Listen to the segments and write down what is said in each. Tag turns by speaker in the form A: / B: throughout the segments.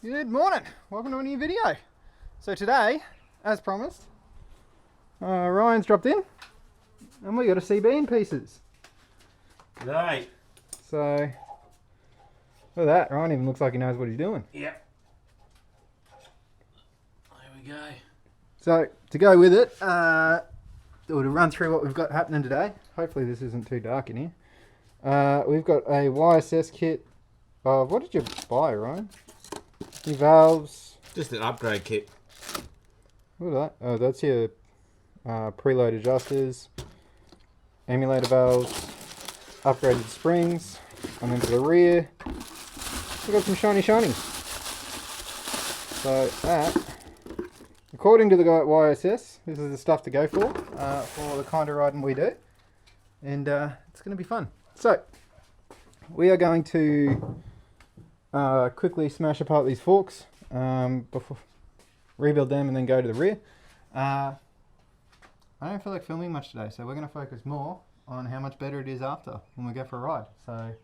A: Good morning, welcome to a new video. So today, as promised, Ryan's dropped in and we got a CB in pieces.
B: G'day.
A: So, look at that, Ryan even looks like he knows what he's doing.
B: Yep. There we go.
A: So, to go with it, or to run through what we've got happening today, hopefully this isn't too dark in here. We've got a YSS kit of, what did you buy, Ryan? New valves.
B: Just an upgrade kit.
A: Look at that. Oh, that's your preload adjusters, emulator valves, upgraded springs, and then to the rear, we've got some shiny shinies. So that, according to the guy at YSS, this is the stuff to go for the kind of riding we do. And it's going to be fun. So, we are going to quickly smash apart these forks, before rebuild them and then go to the rear. I don't feel like filming much today, so we're going to focus more on how much better it is after when we go for a ride. So,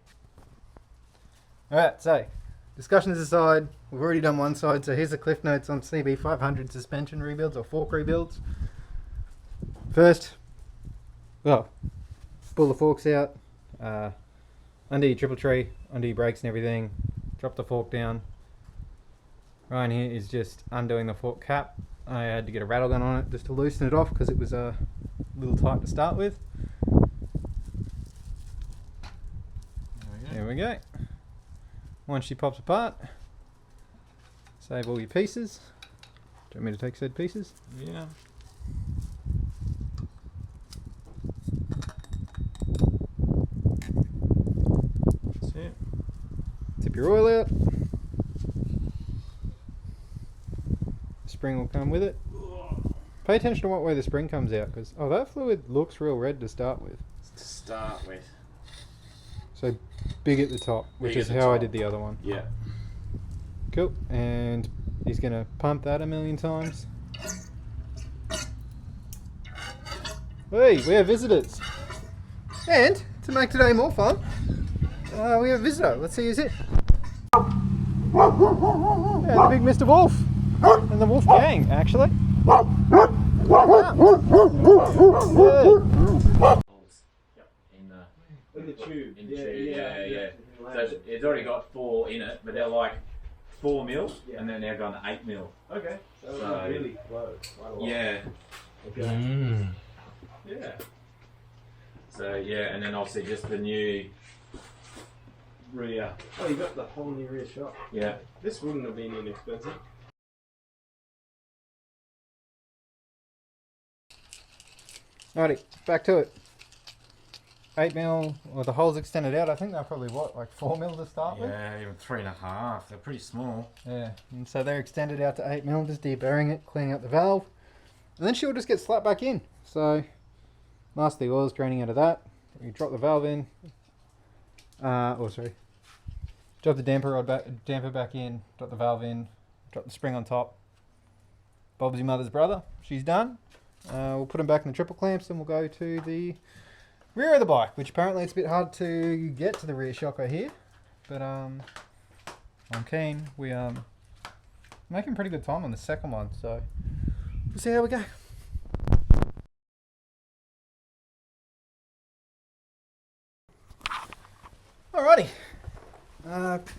A: alright, so discussions aside, we've already done one side, so here's the cliff notes on CB500 suspension rebuilds or fork rebuilds. First, well, pull the forks out, undo your triple tree, undo your brakes and everything, drop the fork down. Ryan here is just undoing the fork cap. I had to get a rattle gun on it just to loosen it off because it was a little tight to start with. There we go. Once she pops apart, save all your pieces. Do you want me to take said pieces?
B: Yeah. That's it.
A: Tip your oil out. The spring will come with it. Pay attention to what way the spring comes out, because that fluid looks real red to start with.
B: To start with.
A: So big at the top, which
B: Big
A: is
B: at the
A: how I
B: top.
A: did the other one.
B: Yeah.
A: Cool. And he's going to pump that a million times. Hey, we have visitors. And to make today more fun, we have a visitor. Let's see who's it. Yeah, the big Mr. Wolf. And the Wolf Gang, actually.
B: In the tube. Yeah. So it's already got 4 in it, but they're like 4 mil, and then they're going to 8 mil.
C: Okay, so
B: So-
C: really low. Quite a lot.
B: Yeah.
C: Okay.
B: Yeah. So yeah, and then obviously just the new rear.
C: Oh, you got the whole new rear shock.
B: Yeah.
C: This wouldn't have been inexpensive.
A: Alrighty, back to it. 8 mil, well the holes extended out, I think they're probably what, like 4 mil to start with?
B: Yeah, even 3.5. They're pretty small.
A: Yeah, and so they're extended out to 8 mil, just deburring it, cleaning up the valve. And then she'll just get slapped back in. So, last the oil's draining out of that. You drop the valve in. Drop the damper back in, drop the valve in, drop the spring on top. Bob's your mother's brother, she's done. We'll put them back in the triple clamps and we'll go to the rear of the bike, which apparently it's a bit hard to get to the rear shocker here. But I'm keen. We making pretty good time on the second one, so we'll see how we go. Alrighty.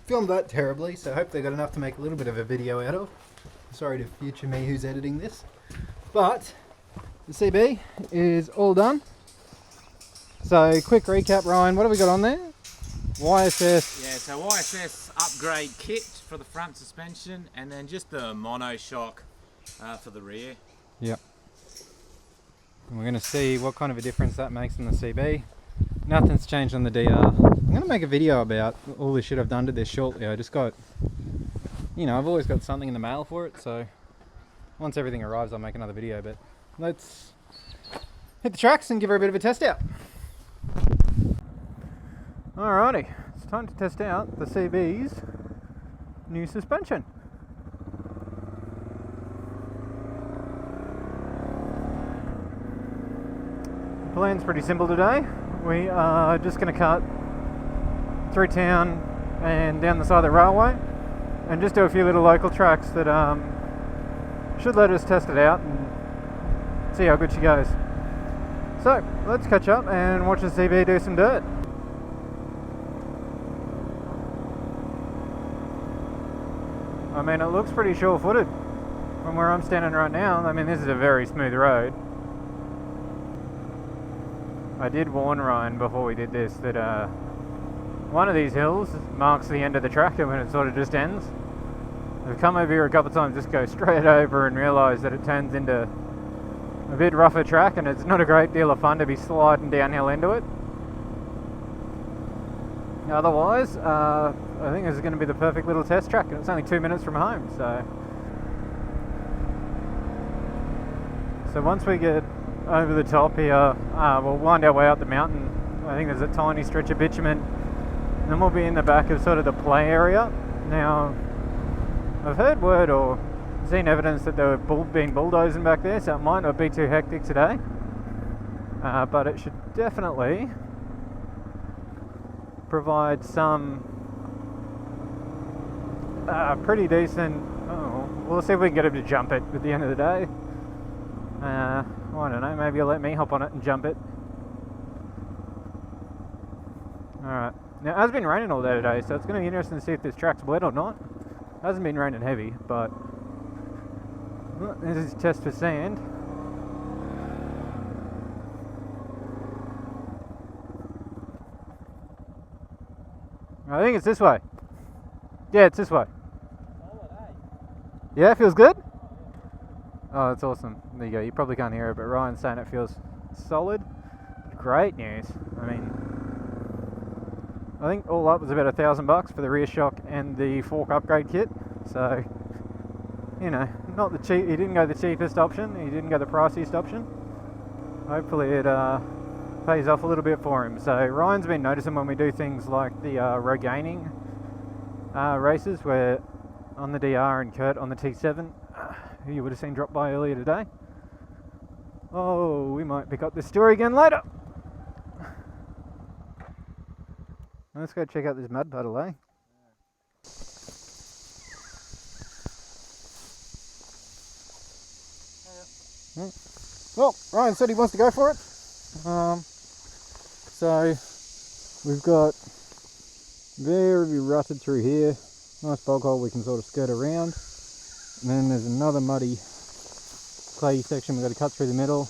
A: Filmed that terribly, so hopefully I got enough to make a little bit of a video out of. Sorry to future me who's editing this. But the CB is all done. So quick recap, Ryan, what have we got on there? YSS.
B: Yeah, so YSS upgrade kit for the front suspension, and then just the monoshock for the rear.
A: Yep. And we're going to see what kind of a difference that makes in the CB. Nothing's changed on the DR. I'm going to make a video about all the shit I've done to this shortly. I just got, I've always got something in the mail for it, so once everything arrives I'll make another video, but let's hit the tracks and give her a bit of a test out. Alrighty, it's time to test out the CB's new suspension. The plan's pretty simple today. We are just going to cut through town and down the side of the railway. and just do a few little local tracks that should let us test it out and see how good she goes. So let's catch up and watch the CB do some dirt. I mean, it looks pretty sure-footed from where I'm standing right now. I mean, this is a very smooth road. I did warn Ryan before we did this that one of these hills marks the end of the track, and when it sort of just ends. I've come over here a couple of times, just go straight over and realise that it turns into a bit rougher track, and it's not a great deal of fun to be sliding downhill into it. Otherwise, I think this is going to be the perfect little test track, and it's only 2 minutes from home, so once we get over the top here, we'll wind our way up the mountain. I think there's a tiny stretch of bitumen, and then we'll be in the back of sort of the play area. Now, I've heard word or seen evidence that they were been bulldozing back there, so it might not be too hectic today, but it should definitely provide some pretty decent. We'll see if we can get him to jump it at the end of the day. I don't know, maybe he'll let me hop on it and jump it. Alright, now it has been raining all day today, so it's going to be interesting to see if this track's wet or not. It hasn't been raining heavy, but this is test for sand. I think it's this way. Yeah, it's this way. Yeah, it feels good? Oh, that's awesome. There you go. You probably can't hear it, but Ryan's saying it feels solid. Great news. I mean, I think all up was about $1,000 for the rear shock and the fork upgrade kit. So, you know, not the cheap. He didn't go the cheapest option. He didn't go the priciest option. Hopefully it pays off a little bit for him. So Ryan's been noticing when we do things like the regaining races, where on the DR and Kurt on the T7, who you would have seen drop by earlier today. Oh, we might pick up this story again later. Let's go check out this mud puddle, eh? Yeah. Well, Ryan said he wants to go for it. So we've got very rutted through here. Nice bog hole we can sort of skirt around. And then there's another muddy clayey section we've got to cut through the middle.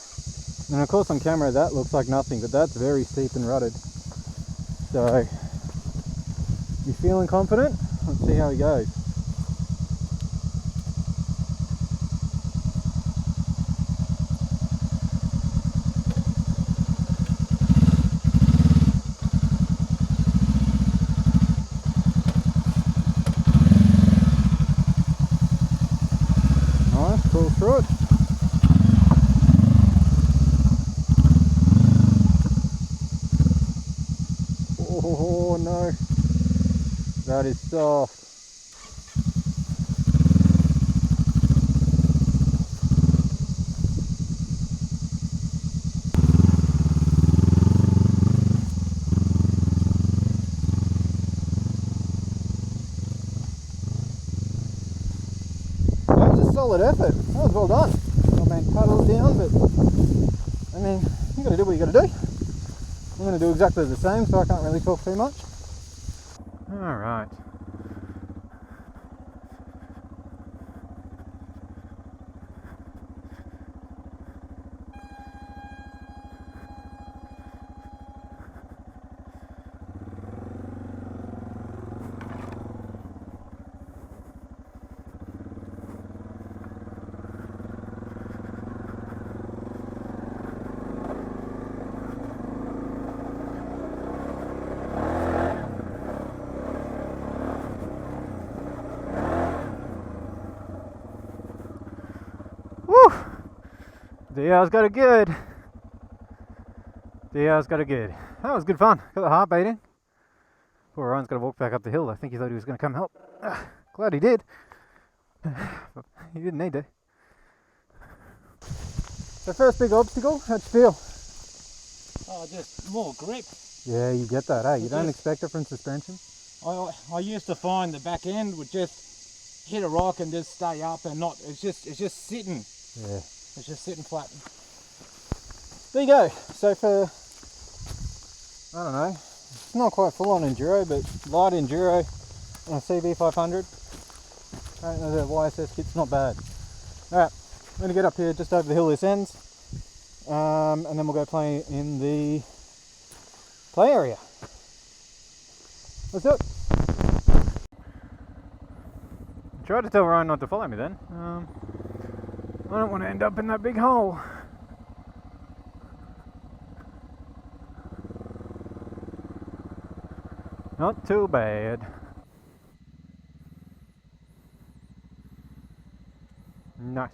A: And of course on camera that looks like nothing, but that's very steep and rutted. So, you feeling confident? Let's see how he goes. Nice, pull through it. Oh no, that is soft. That was a solid effort. That was well done. I mean, paddle it down, but I mean, you got to do what you got to do. I'm going to do exactly the same, so I can't really talk too much. Alright. DR's got it good. DR's got it good. That was good fun. Got the heart beating. Poor Ryan's got to walk back up the hill. I think he thought he was going to come help. Glad he did. He didn't need to. So first big obstacle, how'd you feel?
D: Oh, just more grip.
A: Yeah, you get that, eh? You don't expect it from suspension.
D: I used to find the back end would just hit a rock and just stay up and not. It's just sitting.
A: Yeah.
D: It's just sitting flat.
A: There you go. So for, I don't know, it's not quite full on enduro, but light enduro on a CB500. The YSS kit's not bad. Alright, I'm going to get up here just over the hill this ends, and then we'll go play in the play area. Let's do it. Tried to tell Ryan not to follow me then. I don't want to end up in that big hole. Not too bad. Nice.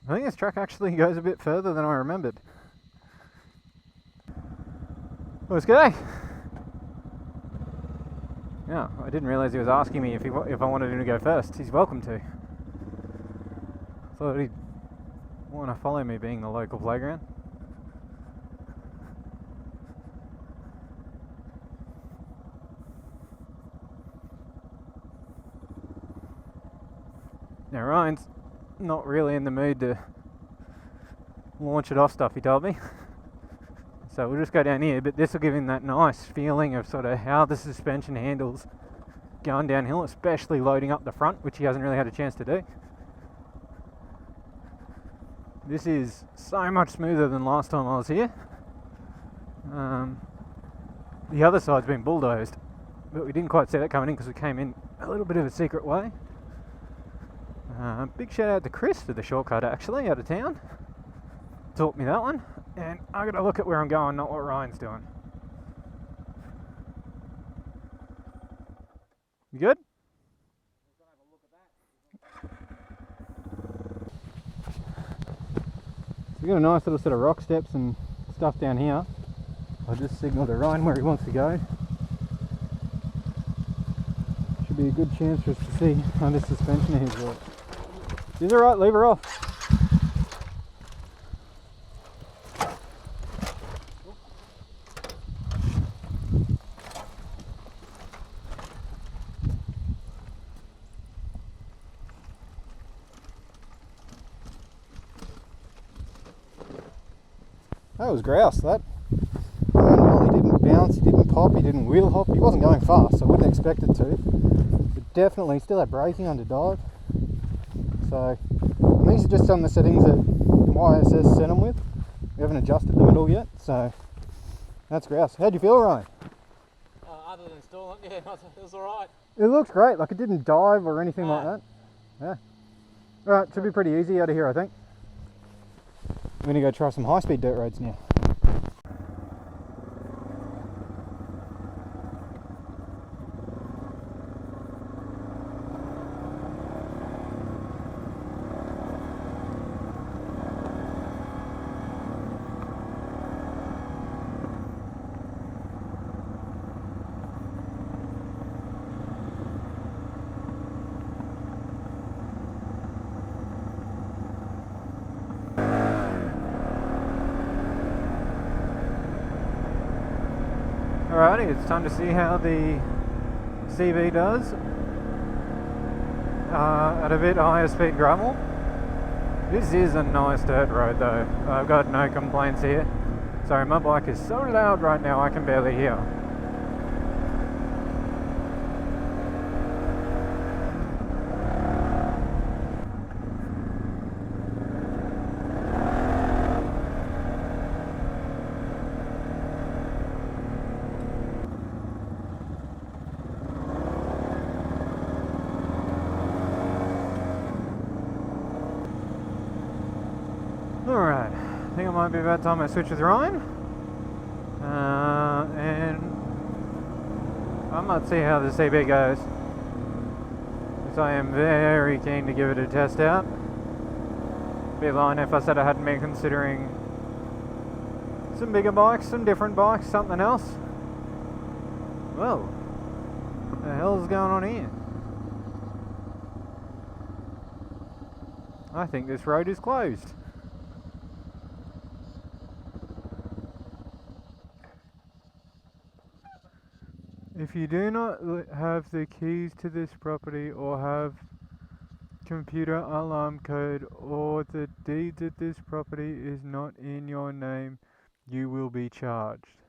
A: I think this track actually goes a bit further than I remembered. Well, it's good. Yeah, I didn't realise he was asking me if I wanted him to go first. He's welcome to. Thought he'd want to follow me, being the local playground. Now Ryan's not really in the mood to launch it off stuff, he told me. So we'll just go down here, but this will give him that nice feeling of sort of how the suspension handles going downhill, especially loading up the front, which he hasn't really had a chance to do. This is so much smoother than last time I was here. The other side's been bulldozed, but we didn't quite see that coming in because we came in a little bit of a secret way. Big shout out to Chris for the shortcut, actually, out of town. Taught me that one, and I gotta look at where I'm going, not what Ryan's doing. You good? So we got a nice little set of rock steps and stuff down here. I'll just signal to Ryan where he wants to go. Should be a good chance for us to see how this suspension of his works. She's alright, leave her off. That was grouse, that. Well, he didn't bounce, he didn't pop, he didn't wheel hop, he wasn't going fast, so I wouldn't expect it to. But definitely still had braking under dive. So, and these are just on the settings that YSS set them with. We haven't adjusted them at all yet, so that's grouse. How'd you feel, Ryan?
D: Other than stalling, yeah, it was alright.
A: It looks great, like it didn't dive or anything like that. Yeah. Alright, should be pretty easy out of here, I think. I'm going to go try some high-speed dirt roads now. Alrighty, it's time to see how the CB does at a bit higher speed gravel. This is a nice dirt road though. I've got no complaints here. Sorry, my bike is so loud right now I can barely hear. Alright, I think it might be about time I switch with Ryan. And I might see how the CB goes, because I am very keen to give it a test out. Be lying if I said I hadn't been considering some bigger bikes, some different bikes, something else. Well, what the hell's going on here? I think this road is closed. If you do not have the keys to this property or have computer alarm code or the deed of this property is not in your name, you will be charged.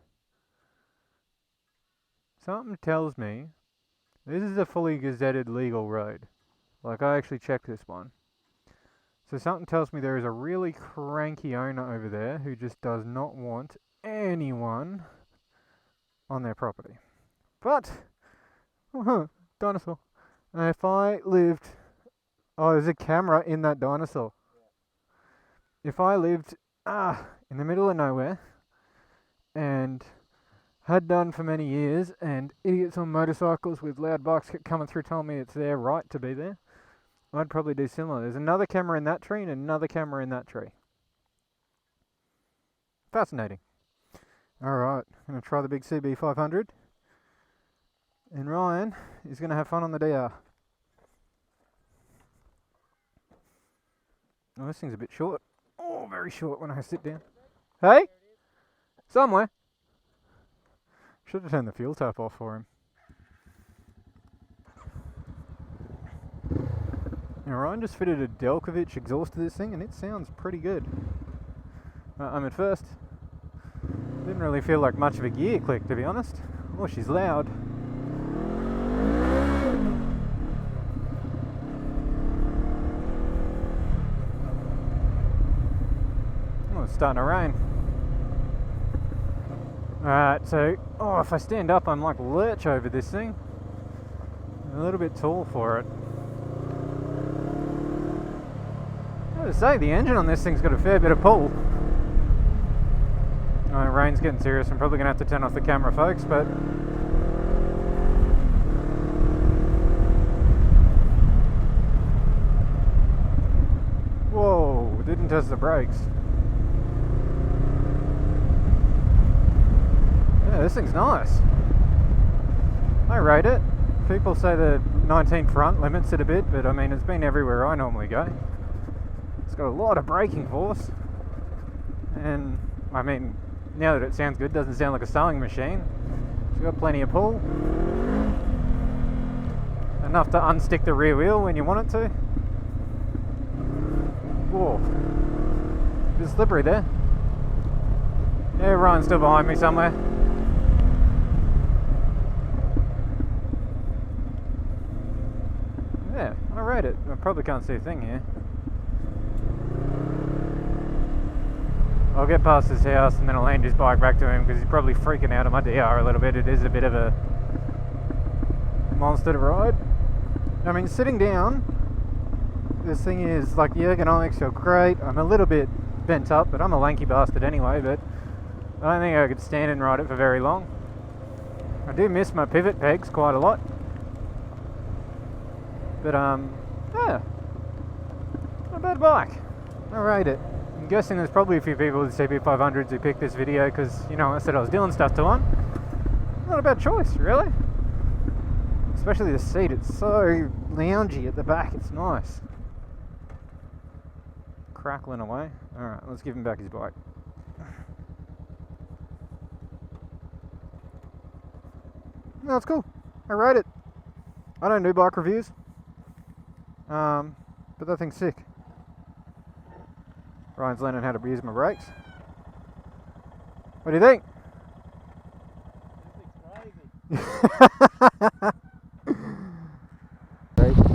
A: Something tells me this is a fully gazetted legal road. Like, I actually checked this one. So something tells me there is a really cranky owner over there who just does not want anyone on their property. But, dinosaur. If I lived, there's a camera in that dinosaur. If I lived in the middle of nowhere and had done for many years, and idiots on motorcycles with loud bikes kept coming through telling me it's their right to be there, I'd probably do similar. There's another camera in that tree and another camera in that tree. Fascinating. Alright, I'm going to try the big CB500. And Ryan is going to have fun on the DR. Oh, this thing's a bit short. Oh, very short when I sit down. Hey? Somewhere. Should have turned the fuel tap off for him. Now Ryan just fitted a Delkovich exhaust to this thing and it sounds pretty good. At first, didn't really feel like much of a gear click, to be honest. Oh, she's loud. Oh, it's starting to rain. Alright, so, if I stand up, I'm like lurch over this thing. I'm a little bit tall for it. I have to say, the engine on this thing's got a fair bit of pull. Rain's getting serious. I'm probably going to have to turn off the camera, folks, but... Whoa, didn't test the brakes. Yeah, this thing's nice. I rate it. People say the 19 front limits it a bit, but I mean, it's been everywhere I normally go. It's got a lot of braking force. And, I mean, now that it sounds good, doesn't sound like a sewing machine. It's got plenty of pull. Enough to unstick the rear wheel when you want it to. Whoa. A bit slippery there. Yeah, Ryan's still behind me somewhere. Yeah, I rate it. I probably can't see a thing here. I'll get past his house and then I'll hand his bike back to him because he's probably freaking out on my DR a little bit. It is a bit of a monster to ride. I mean, sitting down, this thing is like, the ergonomics feel great. I'm a little bit bent up, but I'm a lanky bastard anyway, but I don't think I could stand and ride it for very long. I do miss my pivot pegs quite a lot. But yeah, not a bad bike. I rate it. I'm guessing there's probably a few people with CB500s who picked this video because, you know, I said I was doing stuff to one. Not a bad choice, really. Especially the seat, it's so loungy at the back, it's nice. Crackling away. Alright, let's give him back his bike. No, it's cool. I rate it. I don't do bike reviews. But that thing's sick. Ryan's learning how to use my brakes. What do you think?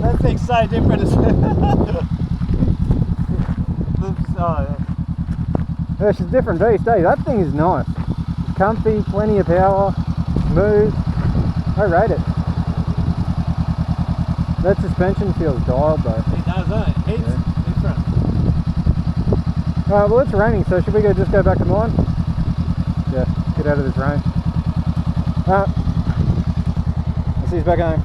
D: That thing's so different.
A: Yeah, she's a different beast, eh? That thing is nice. It's comfy, plenty of power, smooth. I rate it. That suspension feels dialed though.
D: It does, doesn't it? It's different.
A: Alright, well it's raining, so should we just go back to mine? Yeah, get out of this rain. Alright. I'll see you back home.